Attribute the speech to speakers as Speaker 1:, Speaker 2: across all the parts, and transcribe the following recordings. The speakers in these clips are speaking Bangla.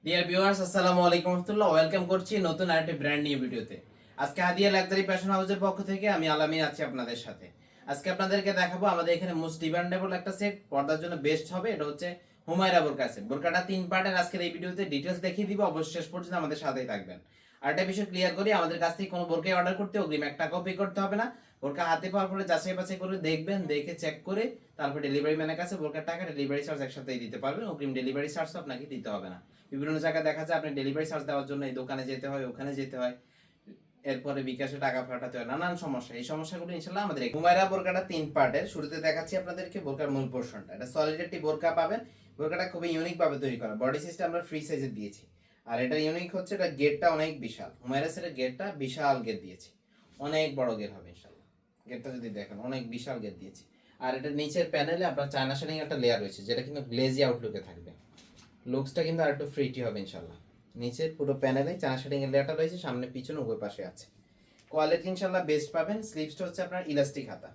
Speaker 1: ডিয়ার ভিউয়ার্স, আসসালামু আলাইকুম রাহমাতুল্লাহ। ওয়েলকাম করছি নতুন আরেকটি ব্র্যান্ড নিউ ভিডিওতে। আজকে হাদিয়া লাক্সারি ফ্যাশন হাউসের পক্ষ থেকে আমি আলামিন আছি আপনাদের সাথে। আজকে আপনাদেরকে দেখাবো আমাদের এখানে মোস্ট ডিমান্ডেবল একটা সেট, পর্দার জন্য বেস্ট হবে। এটা হচ্ছে হুমায়রা বোরকা সেট। বোরকাটা 3 পার্টের। আজকের এই ভিডিওতে ডিটেইলস দেখিয়ে দিব, অবশ্যই শেষ পর্যন্ত আমাদের সাথেই থাকবেন। আর একটা বিষয় ক্লিয়ার করি, আমাদের কাছ থেকে কোনো বোরকাই অর্ডার করতে অগ্রিম 1 টাকাও পে করতে হবে না। বোরকা হাতে পাওয়ার পরে যাচাই বাছাই করে দেখবেন, দেখে চেক করে তারপর ডেলিভারি ম্যানের কাছে বোরকার টাকা, ডেলিভারি চার্জ একসাথেই দিতে পারবেন। অগ্রিম ডেলিভারি চার্জও আপনাকে দিতে হবে না। বিভিন্ন জায়গায় দেখা যায় আপনি ডেলিভারি চার্জ দেওয়ার জন্য এই দোকানে যেতে হয়, ওখানে যেতে হয়, এরপরে বিকাশে টাকা পাঠাতে হয়, নানান সমস্যা। এই সমস্যাগুলো ইনশাআল্লাহ আমাদের হুমায়রা বোরকাটা 3 পার্টের। শুরুতে দেখাচ্ছি আপনাদেরকে বোরকার মূল পোরশনটা। এটা সলিড একটি বোরকা পাবেন। বোরকাটা খুবই ইউনিক ভাবে তৈরি করা, বডি সিস্টেম আমরা ফ্রি সাইজে দিয়েছি। আর এটা ইউনিক হচ্ছে এটা গেটটা অনেক বিশাল। হুমায়রা সেটের গেটটা বিশাল গেট দিয়েছি, অনেক বড় গেট হবে ইনশাআল্লাহ। গেটটা যদি দেখেন অনেক বিশাল গেট দিয়েছি। আর এটা নিচের প্যানেলে আপনার চায়না শেডিং একটা লেয়ার রয়েছে, যেটা কিন্তু গ্লেজি আউটলুকে থাকবে। লুকসটা কিন্তু আরেকটু ফ্রিটি হবে ইনশাআল্লাহ। নিচের পুরো প্যানেলে চায়না শেডিং এর লেয়ারটা রয়েছে, সামনে পিছনে উভয় পাশে আছে। কোয়ালিটি ইনশাআল্লাহ বেস্ট পাবেন। স্লিভসটা হচ্ছে আপনার ইলাস্টিক হাতা,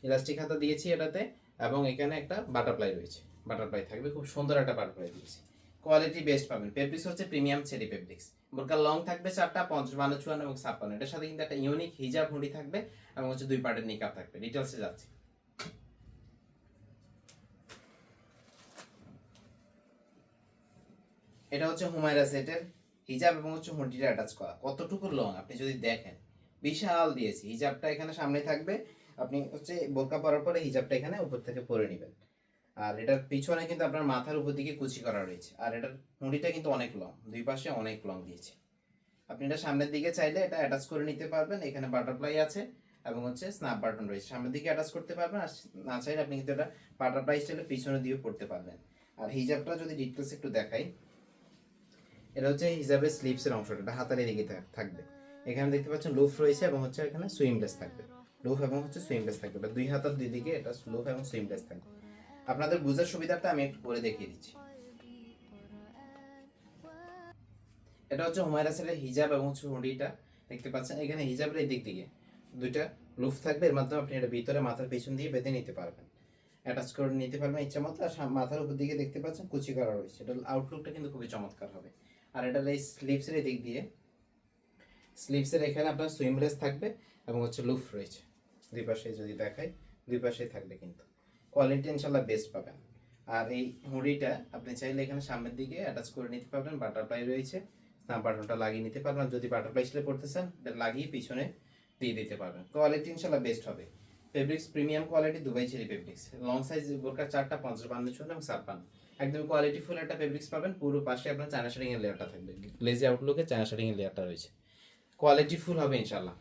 Speaker 1: ইলাস্টিক হাতা দিয়েছি এটাতে, এবং এখানে একটা বাটারফ্লাই রয়েছে, বাটারফ্লাই থাকবে, খুব সুন্দর একটা বাটারফ্লাই দিয়েছি। কোয়ালিটি বেস্ট পাবেন। ফেব্রিক্স হচ্ছে প্রিমিয়াম চেরি ফেব্রিক্স। বোরকার লং থাকবে 4টা, 55, 54 এবং 56। এটার সাথে কিন্তু একটা ইউনিক হিজাব হুডি থাকবে এবং হচ্ছে 2 পার্টের নিকাব থাকবে। ডিটেইলসে যাচ্ছে। এটা হচ্ছে হুমায়রা সেটের হিজাব এবং হচ্ছে হুডিটা অ্যাটাচ করা। কতটুকু লং আপনি যদি দেখেন, বিশাল দিয়েছি। হিজাবটা এখানে সামনে থাকবে, আপনি হচ্ছে বোরকা পরার পরে হিজাবটা এখানে উপর থেকে পরে নেবেন। আর এটার পিছনে কিন্তু আপনার মাথার উপর দিকে কুচি করা রয়েছে। আর এটার হুডিটা কিন্তু অনেক লং, দুই পাশে অনেক লং দিয়েছি। আপনি এটা সামনের দিকে চাইলে এটা অ্যাটাচ করে নিতে পারবেন। এখানে বাটারফ্লাই আছে এবং হচ্ছে স্ন্যাপ বাটন রয়েছে, সামনের দিকে অ্যাটাচ করতে পারবেন। আর না চাইলে আপনি কিন্তু এটা বাটারফ্লাই স্টাইলে পিছনে দিয়েও পড়তে পারবেন। আর হিজাবটা যদি ডিটেলস একটু দেখাই, এটা হচ্ছে হিজাবের স্লিভসের অংশটা, এটা হাতার এদিকে থাকবে। এখানে দেখতে পাচ্ছেন লুফ রয়েছে এবং হচ্ছে এখানে সুইমলেস থাকবে। লুফ এবং হচ্ছে সুইমলেস থাকবে, এটা দুই হাতার দুই দিকে এটা লুফ এবং সুইমলেস থাকবে। আপনাদের বুঝার সুবিধাটা আমি একটু করে দেখিয়ে দিচ্ছি। এটা হচ্ছে হুমায়রা সেটের হিজাব এবং হচ্ছে হুডিটা দেখতে পাচ্ছেন। এখানে হিজাবের এই দিক দিকে দুইটা লুফ থাকবে, এর মাধ্যমে আপনি এটা ভিতরে মাথার পেছন দিয়ে বেঁধে নিতে পারবেন, অ্যাটাচ করে নিতে পারবেন ইচ্ছা মতো। আর মাথার উপর দিকে দেখতে পাচ্ছেন কুচি করা রয়েছে, এটা আউটলুকটা কিন্তু খুবই চমৎকার হবে। আর এটার এই স্লিভসের দিক দিয়ে, স্লিভসের এখানে আপনার সুইমলেস থাকবে এবং হচ্ছে লুফ রয়েছে দুই পাশে। যদি দেখাই, দুই পাশেই থাকবে কিন্তু। কোয়ালিটি ইনশাল্লাহ বেস্ট পাবেন। আর এই হুডিটা আপনি চাইলে এখানে সামনের দিকে অ্যাটাচ করে নিতে পারবেন, বাটারফ্লাই রয়েছে, স্ন্যাপ বাটনটা লাগিয়ে নিতে পারবেন। যদি বাটারফ্লাই স্টাইলে পড়তে চান, এটা লাগিয়ে পিছনে দিয়ে দিতে পারবেন। কোয়ালিটি ইনশাল্লাহ বেস্ট হবে। Fabrics premium quality, Dubai cherry fabrics. Long size বোরকা 4টা, 50, 52 এবং 56। একদম কোয়ালিটি ফুল একটা ফেব্রিক্স পাবেন। পুরো পাশে আপনার চায়না শেডিং এর লেয়ারটা থাকবে, গ্লেজি আউটলুকে চায়না শেডিং এর লেয়ারটা রয়েছে। কোয়ালিটি ফুল হবে ইনশাল্লাহ।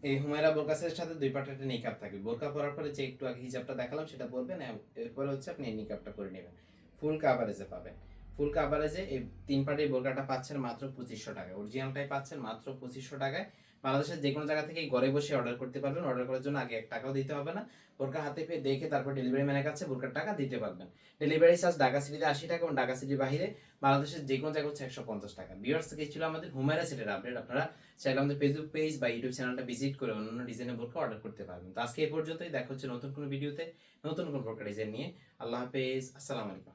Speaker 1: এই হুমায়রা বোরকা সেটের সাথে 2 পার্টের একটা নিকাব থাকবে। বোরকা পরার পরে যে একটু আগে হিজাবটা দেখালাম সেটা পরবেন, এরপরে হচ্ছে আপনি এই নিকাবটা করে নেবেন। ফুল কাভারেজে পাবেন। ফুল কাভারেজে এই 3 পার্টের বোরকাটা পাচ্ছেন মাত্র 2500 টাকায়। অরিজিনালটাই পাচ্ছেন মাত্র 2500 টাকায়। বাংলাদেশের যে কোনো জায়গা থেকে ঘরে বসে অর্ডার করতে পারবেন। অর্ডার করার জন্য আগে 1 টাকাও দিতে হবে না। বোরকা হাতে পেয়ে দেখে তারপর ডেলিভারি ম্যানের কাছে বোরকার টাকা দিতে পারবেন। ডেলিভারি চার্জ ঢাকা সিটিতে 80 টাকা এবং ঢাকা সিটির বাইরে বাংলাদেশের যে কোনো জায়গায় হচ্ছে 150 টাকা। ভিউয়ার্স, থেকে ছিল আমাদের হুমায়রা সেটের আপডেট। আপনারা চাইলে আমাদের ফেসবুক পেজ বা ইউটিউব চ্যানেলটা ভিজিট করে অন্যান্য ডিজাইনের বোরকা অর্ডার করতে পারবেন। তো আজকে এই পর্যন্তই, দেখা হচ্ছে নতুন কোনো ভিডিওতে নতুন কোনো প্রকার ডিজাইন নিয়ে। আল্লাহ হাফেজ, আসসালামু আলাইকুম।